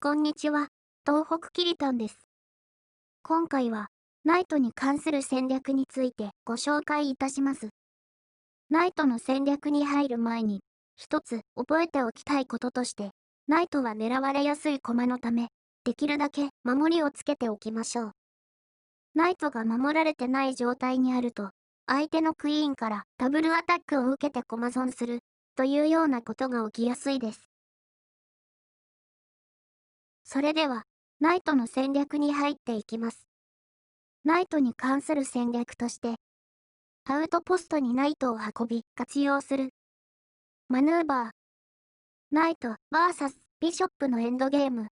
こんにちは、東北キリタンです。今回は、ナイトに関する戦略についてご紹介いたします。ナイトの戦略に入る前に、一つ覚えておきたいこととして、ナイトは狙われやすい駒のため、できるだけ守りをつけておきましょう。ナイトが守られてない状態にあると、相手のクイーンからダブルアタックを受けて駒損する、というようなことが起きやすいです。それでは、ナイトの戦略に入っていきます。ナイトに関する戦略として、アウトポストにナイトを運び活用する。マヌーバー。ナイト VS ビショップのエンドゲーム。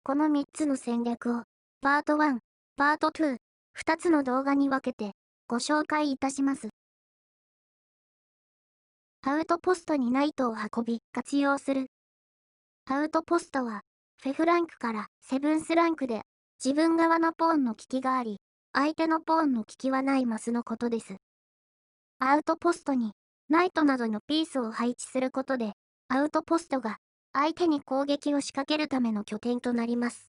この3つの戦略を、パート1、パート2、2つの動画に分けてご紹介いたします。アウトポストにナイトを運び活用する。アウトポストは、フェフランクからセブンスランクで、自分側のポーンの利きがあり、相手のポーンの利きはないマスのことです。アウトポストに、ナイトなどのピースを配置することで、アウトポストが相手に攻撃を仕掛けるための拠点となります。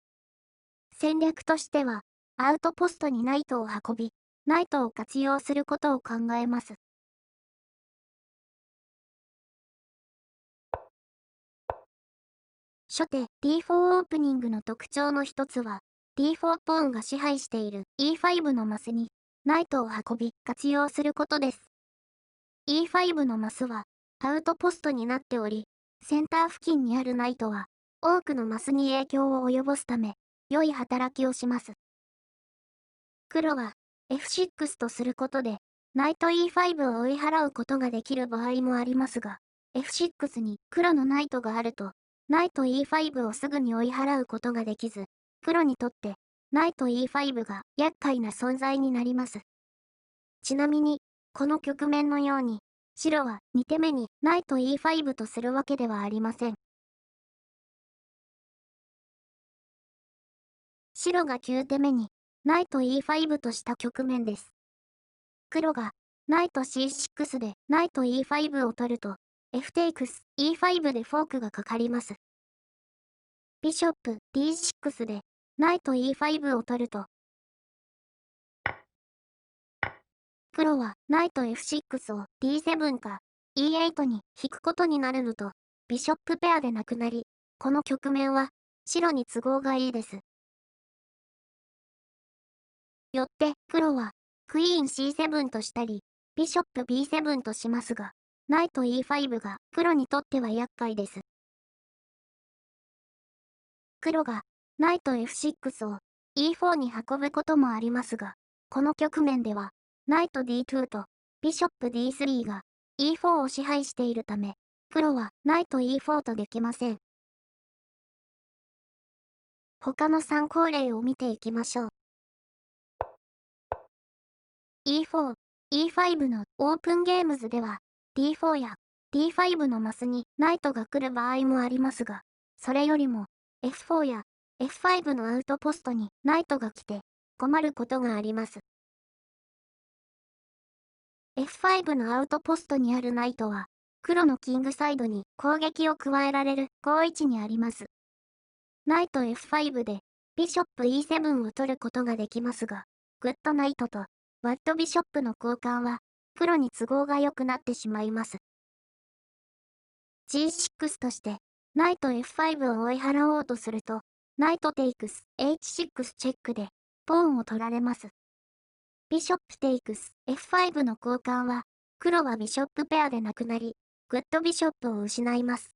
戦略としては、アウトポストにナイトを運び、ナイトを活用することを考えます。初手 D4 オープニングの特徴の一つは、D4 ポーンが支配している E5 のマスに、ナイトを運び活用することです。E5 のマスは、アウトポストになっており、センター付近にあるナイトは、多くのマスに影響を及ぼすため、良い働きをします。黒は、F6 とすることで、ナイト E5 を追い払うことができる場合もありますが、F6 に黒のナイトがあると、ナイト E5 をすぐに追い払うことができず、黒にとって、ナイト E5 が厄介な存在になります。ちなみに、この局面のように、白は2手目にナイト E5 とするわけではありません。白が9手目にナイト E5 とした局面です。黒がナイト C6 でナイト E5 を取ると、F テイクス E5 でフォークがかかります。ビショップ D6 でナイト E5 を取ると、黒はナイト F6 を D7 か E8 に引くことになるのと、ビショップペアでなくなり、この局面は白に都合がいいです。よって黒はクイーン C7 としたり、ビショップ B7 としますが、ナイト E5 が黒にとっては厄介です。黒がナイト F6 を E4 に運ぶこともありますが、この局面では、ナイト D2 とビショップ D3 が E4 を支配しているため、黒はナイト E4 とできません。他の参考例を見ていきましょう。E4、E5 のオープンゲームズでは、D4 や D5 のマスにナイトが来る場合もありますが、それよりも F4 や F5 のアウトポストにナイトが来て困ることがあります。F5 のアウトポストにあるナイトは、黒のキングサイドに攻撃を加えられる好位置にあります。ナイト F5 でビショップ E7 を取ることができますが、グッドナイトとワットビショップの交換は黒に都合が良くなってしまいます。G6 としてナイト F5 を追い払おうとすると、ナイトテイクス H6 チェックでポーンを取られます。ビショップテイクス F5 の交換は、黒はビショップペアでなくなり、グッドビショップを失います。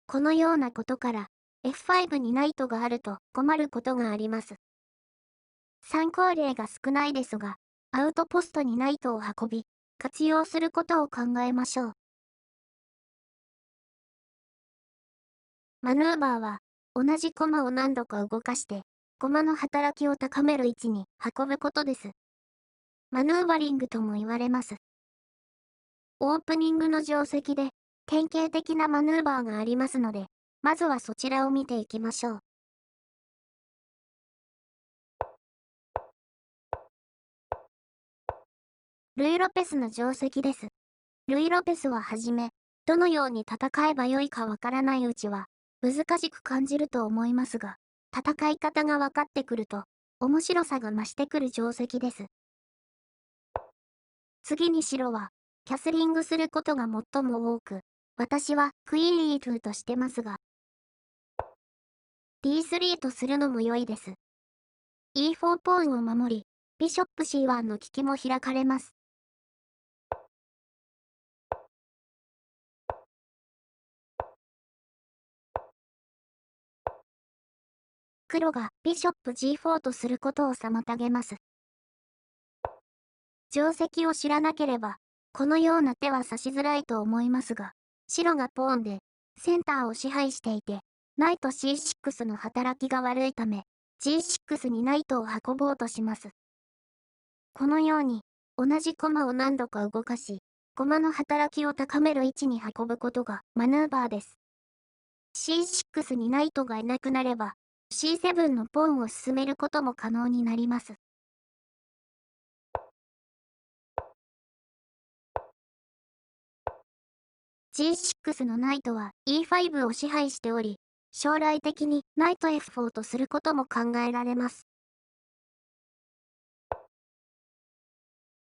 このようなことから、F5 にナイトがあると困ることがあります。参考例が少ないですが、アウトポストにナイトを運び、活用することを考えましょう。マヌーバーは、同じ駒を何度か動かして、駒の働きを高める位置に運ぶことです。マヌーバリングとも言われます。オープニングの定石で、典型的なマヌーバーがありますので、まずはそちらを見ていきましょう。ルイ・ロペスの定石です。ルイ・ロペスははじめ、どのように戦えばよいかわからないうちは、難しく感じると思いますが、戦い方が分かってくると、面白さが増してくる定石です。次に白は、キャスリングすることが最も多く、私はクイーン E2 としてますが、D3 とするのも良いです。E4 ポーンを守り、ビショップ C1 の利きも開かれます。黒がビショップ G4 とすることを妨げます。定石を知らなければ、このような手は指しづらいと思いますが、白がポーンでセンターを支配していて、ナイト C6 の働きが悪いため、G6 にナイトを運ぼうとします。このように、同じ駒を何度か動かし、駒の働きを高める位置に運ぶことがマヌーバーです。C6 にナイトがいなくなれば、C7 のポーンを進めることも可能になります。G6 のナイトは E5 を支配しており、将来的にナイト F4 とすることも考えられます。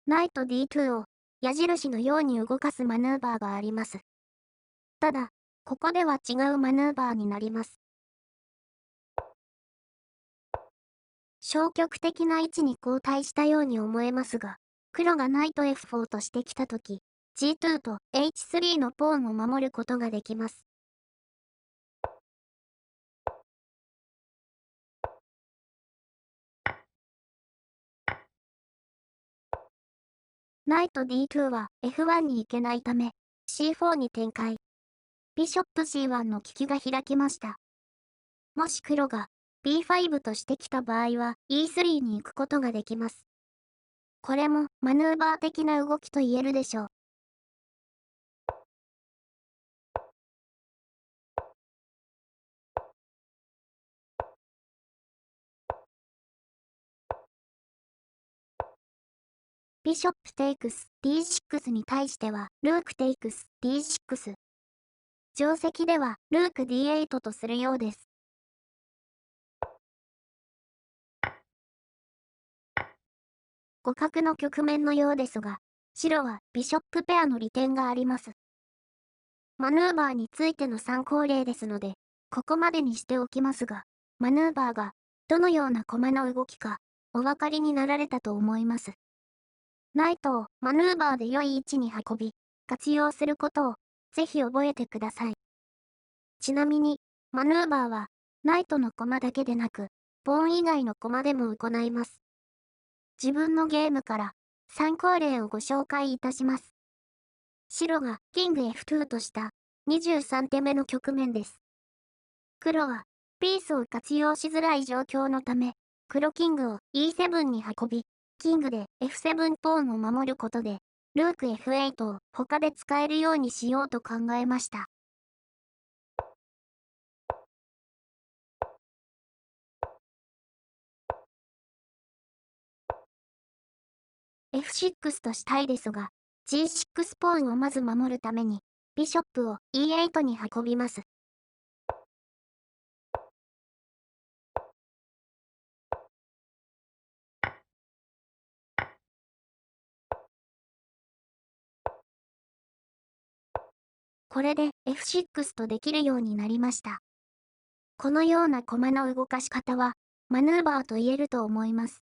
ナイト D2 を矢印のように動かすマヌーバーがあります。ただ、ここでは違うマヌーバーになります。消極的な位置に後退したように思えますが、黒がナイト F4 としてきたとき、G2 と H3 のポーンを守ることができます。ナイト D2 は F1 に行けないため、C4 に展開。ビショップ C1 の利きが開きました。もし黒が B5 としてきた場合は E3 に行くことができます。これもマヌーバー的な動きと言えるでしょう。ビショップテイクス D6 に対してはルークテイクス D6。定石ではルーク D8 とするようです。互角の局面のようですが、白はビショップペアの利点があります。マヌーバーについての参考例ですので、ここまでにしておきますが、マヌーバーがどのような駒の動きかお分かりになられたと思います。ナイトをマヌーバーで良い位置に運び、活用することをぜひ覚えてください。ちなみに、マヌーバーはナイトの駒だけでなく、ポーン以外の駒でも行います。自分のゲームから参考例をご紹介いたします。白がキング F2 とした23手目の局面です。黒はピースを活用しづらい状況のため、黒キングを E7 に運び、キングで F7 ポーンを守ることで、ルーク F8 を他で使えるようにしようと考えました。F6 としたいですが、G6 ポーンをまず守るために、ビショップを E8 に運びます。これで F6 とできるようになりました。このような駒の動かし方は、マヌーバーと言えると思います。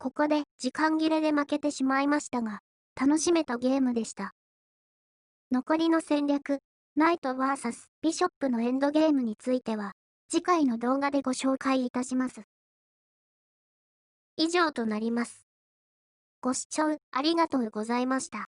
ここで時間切れで負けてしまいましたが、楽しめたゲームでした。残りの戦略、ナイト VS ビショップのエンドゲームについては、次回の動画でご紹介いたします。以上となります。ご視聴ありがとうございました。